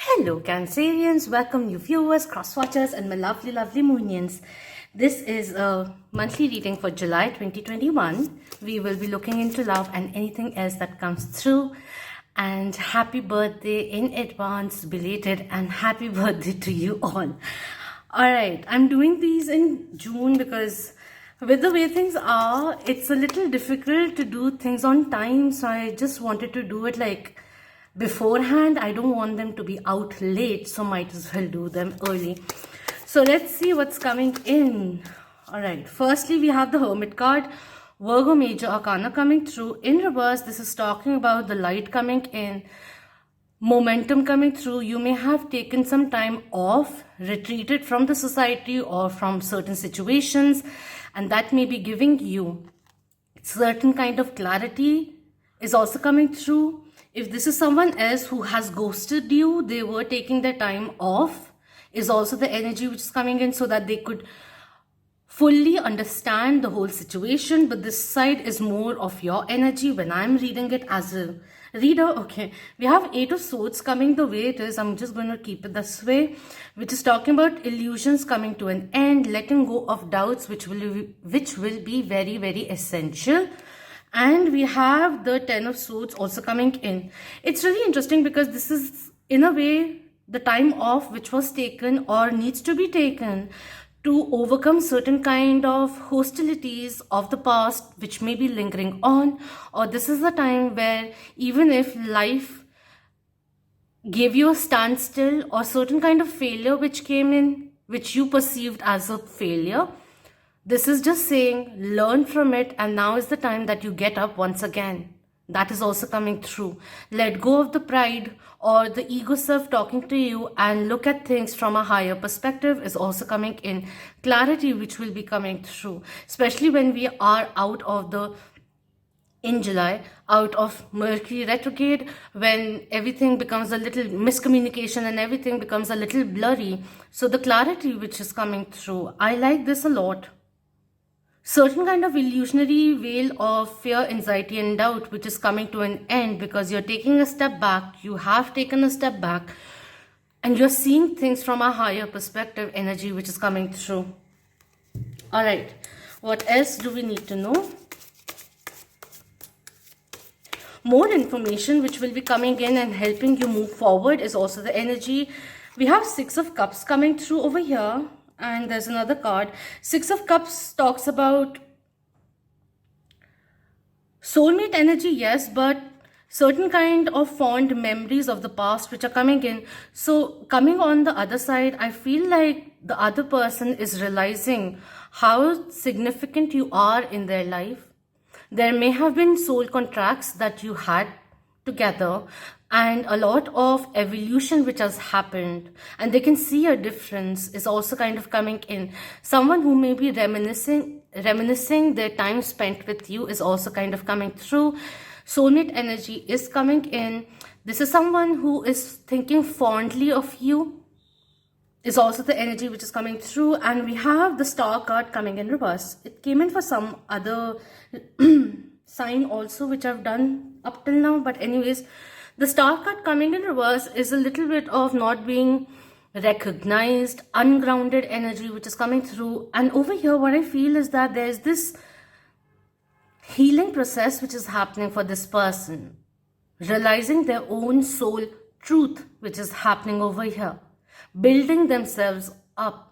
Hello Cancerians, welcome you viewers, cross-watchers and my lovely moonians. This is a monthly reading for July 2021. We will be looking into love and anything else that comes through. And happy birthday in advance, belated, and happy birthday to you all. Alright, I'm doing these in June because with the way things are, it's a little difficult to do things on time. So I just wanted to do it like beforehand. I don't want them to be out late, so might as well do them early. So let's see what's coming in. All right, firstly we have the Hermit card, Virgo Major Arcana coming through in reverse. This is talking about the light coming in, momentum coming through. You may have taken some time off, retreated from the society or from certain situations, and that may be giving you certain kind of clarity is also coming through. If this is someone else who has ghosted you, they were taking their time off, is also the energy which is coming in so that they could fully understand the whole situation. But this side is more of your energy when I'm reading it as a reader. Okay, we have Eight of Swords coming the way it is. I'm just going to keep it this way, which is talking about illusions coming to an end, letting go of doubts, which will be very essential. And we have the Ten of Swords also coming in. It's really interesting because this is in a way the time off which was taken or needs to be taken to overcome certain kind of hostilities of the past which may be lingering on. Or this is the time where even if life gave you a standstill or certain kind of failure which came in, which you perceived as a failure, this is just saying, learn from it, and now is the time that you get up once again. That is also coming through. Let go of the pride or the ego self talking to you and look at things from a higher perspective is also coming in. Clarity which will be coming through, especially when we are out of the, in July, out of Mercury retrograde, when everything becomes a little miscommunication and everything becomes a little blurry. So the clarity which is coming through, I like this a lot. Certain kind of illusionary veil of fear, anxiety and doubt which is coming to an end because you're taking a step back, you have taken a step back and you're seeing things from a higher perspective energy which is coming through. All right, what else do we need to know? More information which will be coming in and helping you move forward is also the energy. We have Six of Cups coming through over here. And there's another card. Six of Cups talks about soulmate energy, yes, but certain kind of fond memories of the past which are coming in. So coming on the other side, I feel like the other person is realizing how significant you are in their life. There may have been soul contracts that you had together and a lot of evolution which has happened, and they can see a difference is also kind of coming in. Someone who may be reminiscing their time spent with you is also kind of coming through. Soulmate energy is coming in. This is someone who is thinking fondly of you is also the energy which is coming through. And we have the Star card coming in reverse. It came in for some other sign also which I've done up till now, but anyways, the Star card coming in reverse is a little bit of not being recognized, ungrounded energy which is coming through. And over here what I feel is that there's this healing process which is happening for this person, realizing their own soul truth which is happening over here, building themselves up.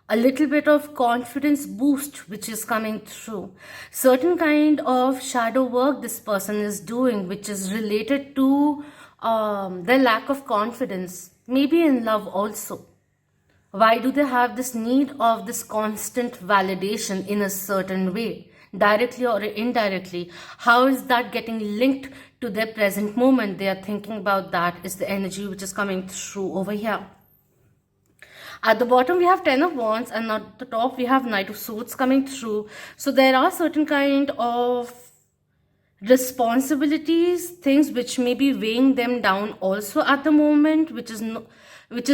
A little bit of confidence boost which is coming through. Certain kind of shadow work this person is doing which is related to their lack of confidence, maybe in love also. Why do they have this need of this constant validation in a certain way, directly or indirectly? How is that getting linked to their present moment? They are thinking about that is the energy which is coming through over here. At the bottom, we have Ten of Wands, and at the top, we have Knight of Swords coming through. So there are certain kind of responsibilities, things which may be weighing them down also at the moment, which is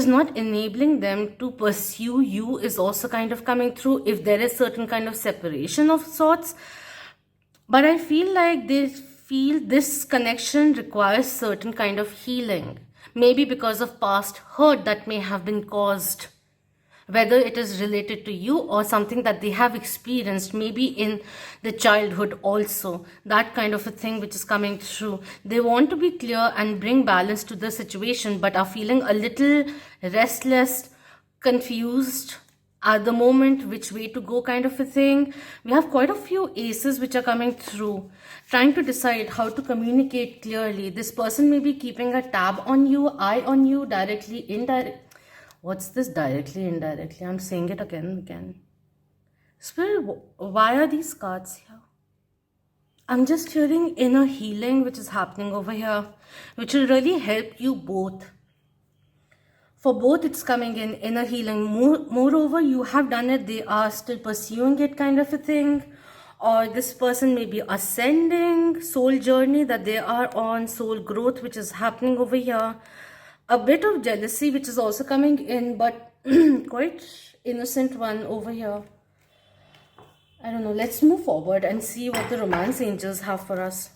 not enabling them to pursue you is also kind of coming through if there is certain kind of separation of sorts. But I feel like they feel this connection requires certain kind of healing. maybe because of past hurt that may have been caused, whether it is related to you or something that they have experienced maybe in the childhood also, that kind of a thing which is coming through. They want to be clear and bring balance to the situation, but are feeling a little restless, confused at the moment, which way to go kind of a thing. We have quite a few aces which are coming through, trying to decide how to communicate clearly. This person may be keeping a tab on you, eye on you, directly, indirect. What's this directly, indirectly? I'm saying it again and again. Spirit, why are these cards here? I'm just hearing inner healing which is happening over here, which will really help you both. For both, it's coming in inner healing. Moreover, you have done it, they are still pursuing it kind of a thing. Or this person may be ascending, soul journey that they are on, soul growth which is happening over here. A bit of jealousy which is also coming in, but quite innocent one over here. I don't know, let's move forward and see what the romance angels have for us.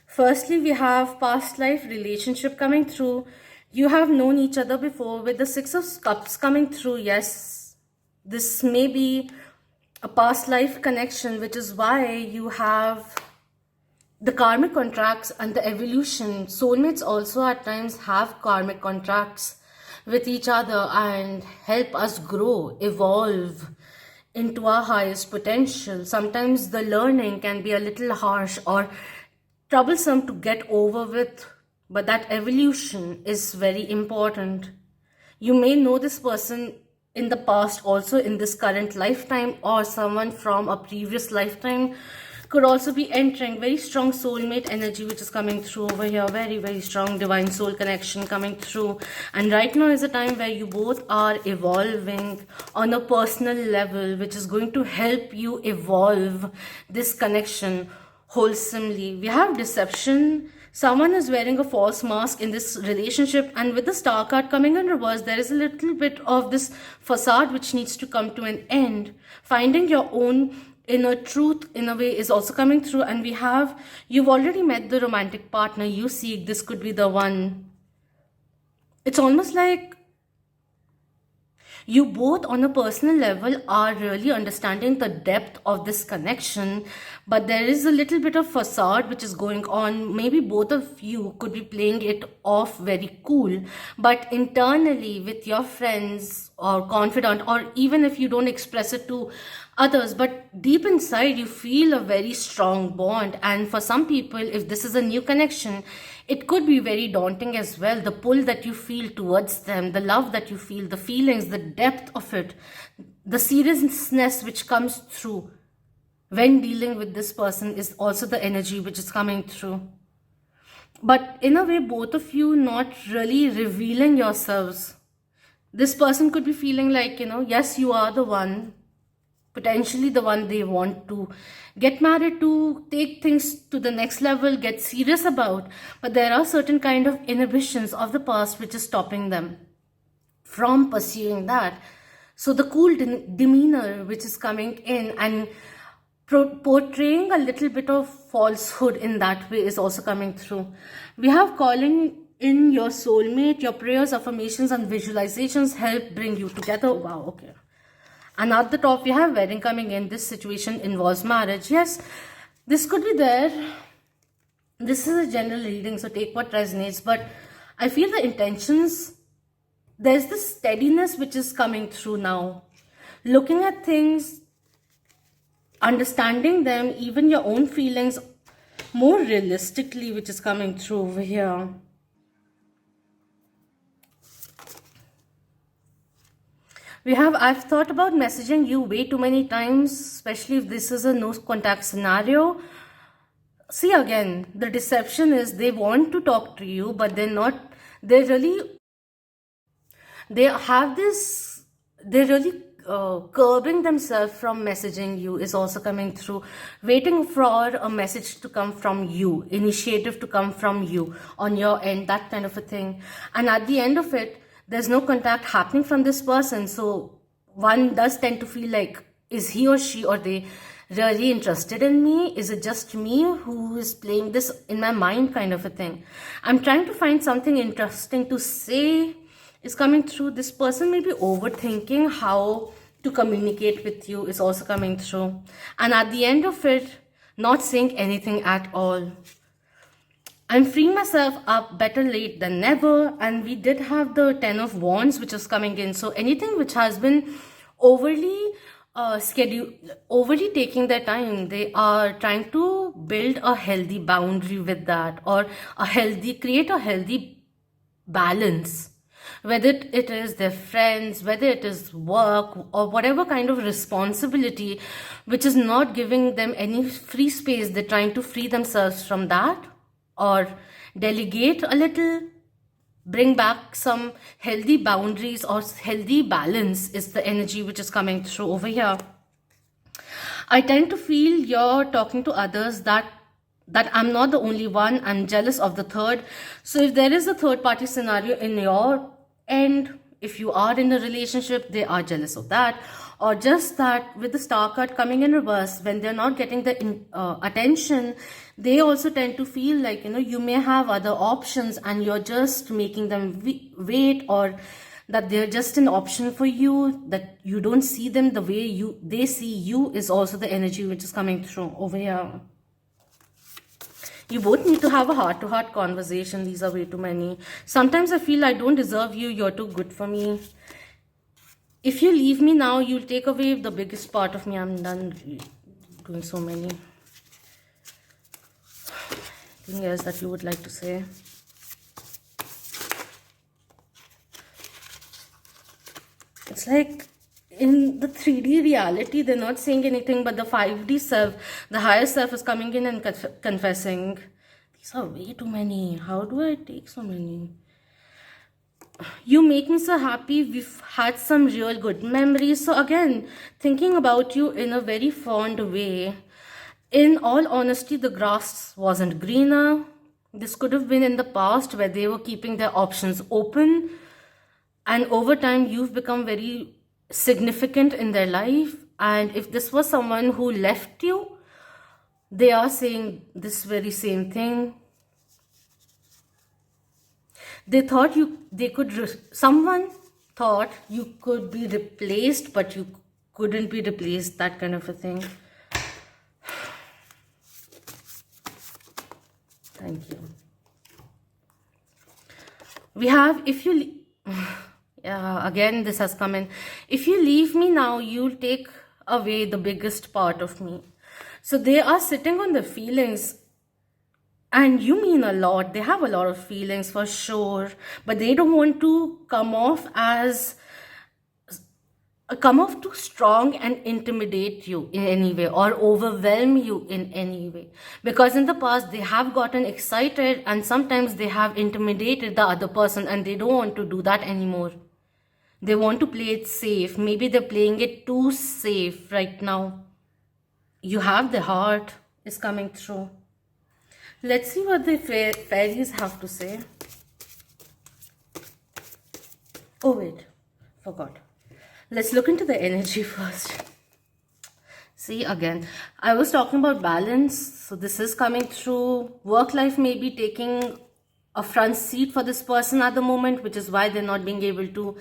Firstly, we have past life relationship coming through. You have known each other before with the Six of Cups coming through. Yes, this may be a past life connection, which is why you have the karmic contracts and the evolution. Soulmates also at times have karmic contracts with each other and help us grow, evolve into our highest potential. Sometimes the learning can be a little harsh or troublesome to get over with, but that evolution is very important. You may know this person in the past, also in this current lifetime, or someone from a previous lifetime could also be entering. Very strong soulmate energy which is coming through over here. Very, very strong divine soul connection coming through. And right now is a time where you both are evolving on a personal level, which is going to help you evolve this connection wholesomely. We have deception. Someone is wearing a false mask in this relationship, and with the Star card coming in reverse, there is a little bit of this facade which needs to come to an end. Finding your own inner truth in a way is also coming through. And we have, you've already met the romantic partner you seek. This could be the one. It's almost like you both on a personal level are really understanding the depth of this connection, but there is a little bit of facade which is going on. Maybe both of you could be playing it off very cool, but internally with your friends or confidant, or even if you don't express it to others, but deep inside you feel a very strong bond. And for some people, if this is a new connection, it could be very daunting as well. The pull that you feel towards them, the love that you feel, the feelings, the depth of it, the seriousness which comes through when dealing with this person is also the energy which is coming through. But in a way, both of you not really revealing yourselves. This person could be feeling like, yes, you are the one, potentially the one they want to get married to, take things to the next level, get serious about. But there are certain kind of inhibitions of the past which is stopping them from pursuing that. So the cool demeanor which is coming in and portraying a little bit of falsehood in that way is also coming through. We have calling in your soulmate. Your prayers, affirmations and visualizations help bring you together. Wow, okay. And at the top, we have wedding coming in. This situation involves marriage. Yes, this could be there. This is a general reading, so take what resonates. But I feel the intentions, there's this steadiness which is coming through now. Looking at things, understanding them, even your own feelings more realistically, which is coming through over here. We have, I've thought about messaging you way too many times, especially if this is a no contact scenario. See, again, the deception is they want to talk to you, but they're not, they have this, they're really curbing themselves from messaging you is also coming through. Waiting for a message to come from you, initiative to come from you on your end, that kind of a thing. And at the end of it, there's no contact happening from this person. So one does tend to feel like, is he or she or they really interested in me? Is it just me who is playing this in my mind kind of a thing? I'm trying to find something interesting to say is coming through. This person may be overthinking how to communicate with you is also coming through. And at the end of it, not saying anything at all. I'm freeing myself up, better late than never. And we did have the Ten of Wands, which is coming in. So anything which has been overly overly taking their time, they are trying to build a healthy boundary with that, or create a healthy balance. Whether it is their friends, whether it is work, or whatever kind of responsibility which is not giving them any free space, they're trying to free themselves from that, or delegate a little, bring back some healthy boundaries or healthy balance is the energy which is coming through over here. I tend to feel you're talking to others that I'm not the only one. I'm jealous of the third. So if there is a third party scenario in your end, if you are in a relationship, they are jealous of that. Or just that with the star card coming in reverse, when they're not getting the attention, they also tend to feel like, you may have other options and you're just making them wait, or that they're just an option for you, that you don't see them the way they see you is also the energy which is coming through over here. You both need to have a heart-to-heart conversation. These are way too many. Sometimes I feel I don't deserve you. You're too good for me. If you leave me now, you'll take away the biggest part of me. I'm done doing so many. Anything else that you would like to say? It's like in the 3D reality, they're not saying anything, but the 5D self, the higher self is coming in and confessing. These are way too many. How do I take so many? You make me so happy. We've had some real good memories. So again, thinking about you in a very fond way. In all honesty, the grass wasn't greener. This could have been in the past where they were keeping their options open. And over time, you've become very significant in their life. And if this was someone who left you, they are saying this very same thing. Someone thought you could be replaced, but you couldn't be replaced, that kind of a thing. Thank you. We have, again, this has come in. If you leave me now, you'll take away the biggest part of me. So they are sitting on the feelings. And you mean a lot. They have a lot of feelings for sure. But they don't want to come off too strong and intimidate you in any way, or overwhelm you in any way. Because in the past, they have gotten excited and sometimes they have intimidated the other person, and they don't want to do that anymore. They want to play it safe. Maybe they're playing it too safe right now. You have the heart is coming through. Let's see what the fairies have to say. Oh wait, forgot. Let's look into the energy first. See, again, I was talking about balance. So this is coming through. Work life may be taking a front seat for this person at the moment, which is why they're not being able to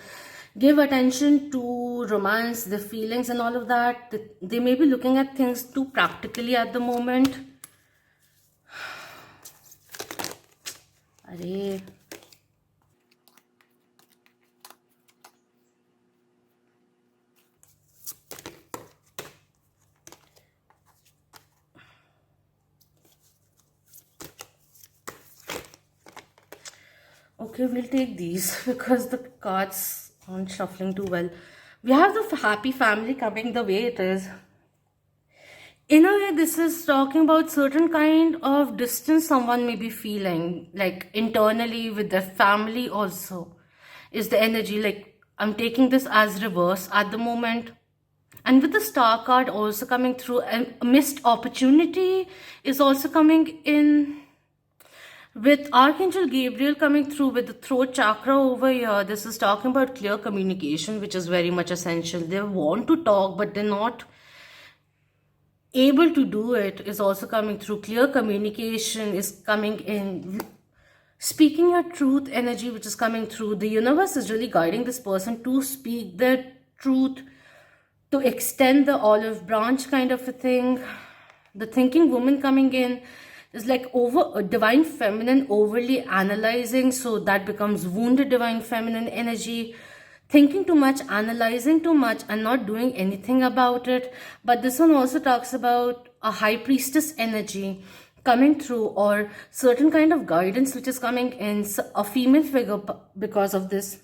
give attention to romance, the feelings and all of that. They may be looking at things too practically at the moment. Arey. Okay, we'll take these because the cards aren't shuffling too well. We have the happy family coming the way it is. In a way, this is talking about certain kind of distance someone may be feeling, like internally with their family also, is the energy. Like, I'm taking this as reverse at the moment. And with the star card also coming through, a missed opportunity is also coming in. With Archangel Gabriel coming through with the throat chakra over here, this is talking about clear communication, which is very much essential. They want to talk, but they're not able to do it is also coming through. Clear communication is coming in. Speaking your truth energy, which is coming through. The universe is really guiding this person to speak their truth, to extend the olive branch kind of a thing. The thinking woman coming in is like over a divine feminine overly analyzing, so that becomes wounded divine feminine energy. Thinking too much, analyzing too much, and not doing anything about it. But this one also talks about a high priestess energy coming through, or certain kind of guidance which is coming in, a female figure, because of this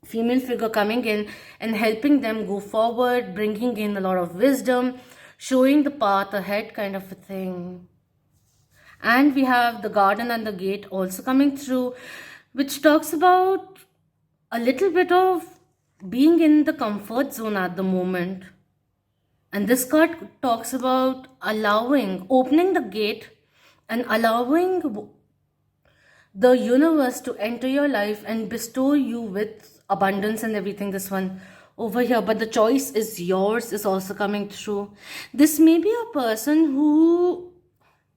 female figure coming in and helping them go forward, bringing in a lot of wisdom, showing the path ahead kind of a thing. And we have the garden and the gate also coming through, which talks about a little bit of being in the comfort zone at the moment. And this card talks about allowing, opening the gate and allowing the universe to enter your life and bestow you with abundance and everything. This one over here, but the choice is yours, is also coming through. This may be a person who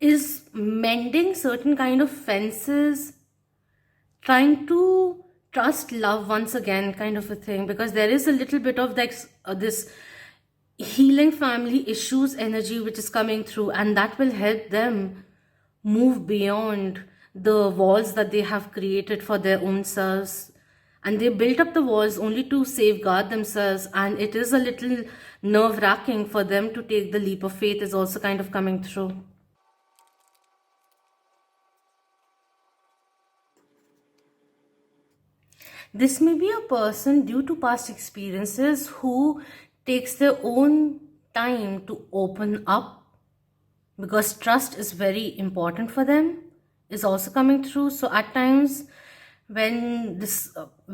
is mending certain kind of fences, trying to trust love once again kind of a thing, because there is a little bit of this healing family issues energy which is coming through, and that will help them move beyond the walls that they have created for their own selves. And they built up the walls only to safeguard themselves, and it is a little nerve-wracking for them to take the leap of faith, is also kind of coming through. This may be a person, due to past experiences, who takes their own time to open up, because trust is very important for them, is also coming through. So at times when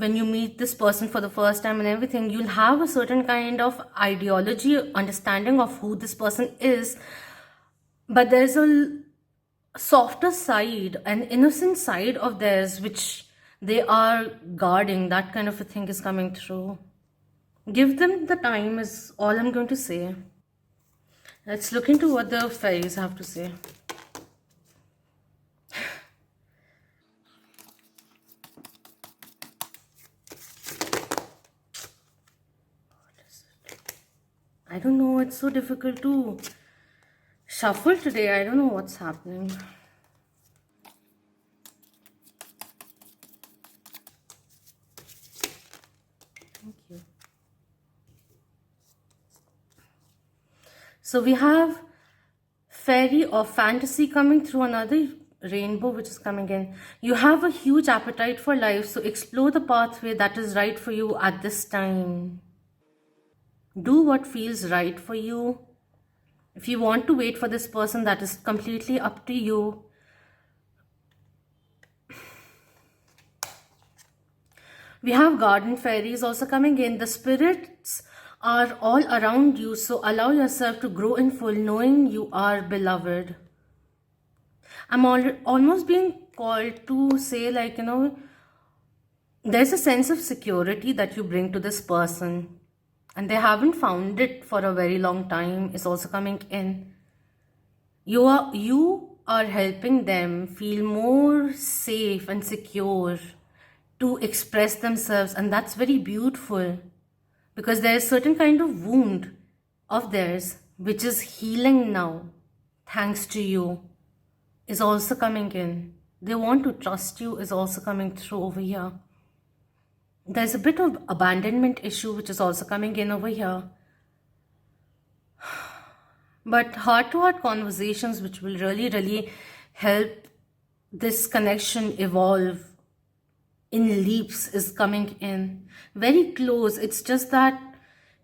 you meet this person for the first time and everything, you'll have a certain kind of ideology, understanding of who this person is, but there's a softer side, an innocent side of theirs which they are guarding. That kind of a thing is coming through. Give them the time is all I'm going to say. Let's look into what the fairies have to say. I don't know, it's so difficult to shuffle today. I don't know what's happening. Thank you. So we have fairy or fantasy coming through, another rainbow which is coming in. You have a huge appetite for life, so explore the pathway that is right for you at this time. Do what feels right for you. If you want to wait for this person, that is completely up to you. We have garden fairies also coming in. The spirits are all around you, so allow yourself to grow in full, knowing you are beloved. I'm almost being called to say, like, there's a sense of security that you bring to this person, and they haven't found it for a very long time, is also coming in. You are helping them feel more safe and secure to express themselves, and that's very beautiful, because there is certain kind of wound of theirs which is healing now thanks to you, is also coming in. They want to trust you, is also coming through over here. There's a bit of abandonment issue which is also coming in over here, but heart-to-heart conversations which will really help this connection evolve in leaps is coming in. Very close. It's just that,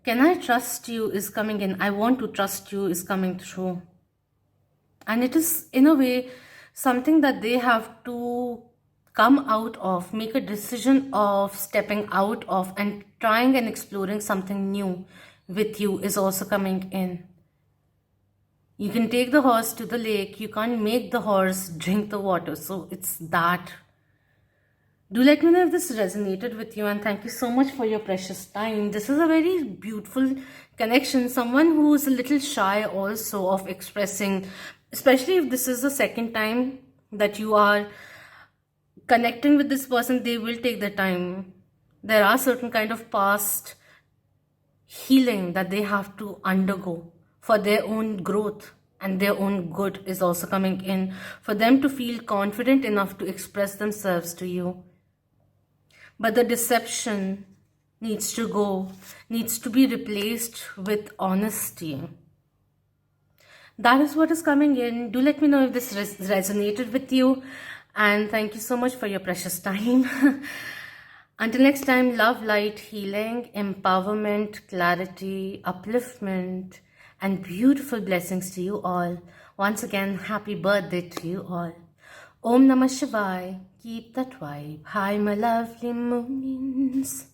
can I trust you, is coming in. I want to trust you is coming through. And it is, in a way, something that they have to come out of, make a decision of stepping out of and trying and exploring something new with you, is also coming in. You can take the horse to the lake, you can't make the horse drink the water. So it's that Do let me know if this resonated with you, and thank you so much for your precious time. This is a very beautiful connection. Someone who is a little shy also of expressing, especially if this is the second time that you are connecting with this person, they will take the time. There are certain kind of past healing that they have to undergo for their own growth, and their own good is also coming in for them to feel confident enough to express themselves to you. But the deception needs to go, needs to be replaced with honesty. That is what is coming in. Do let me know if this resonated with you, and thank you so much for your precious time. Until next time, love, light, healing, empowerment, clarity, upliftment, and beautiful blessings to you all. Once again, happy birthday to you all. Om Namah Shivaya. Keep that vibe. Hi, my lovely moonies.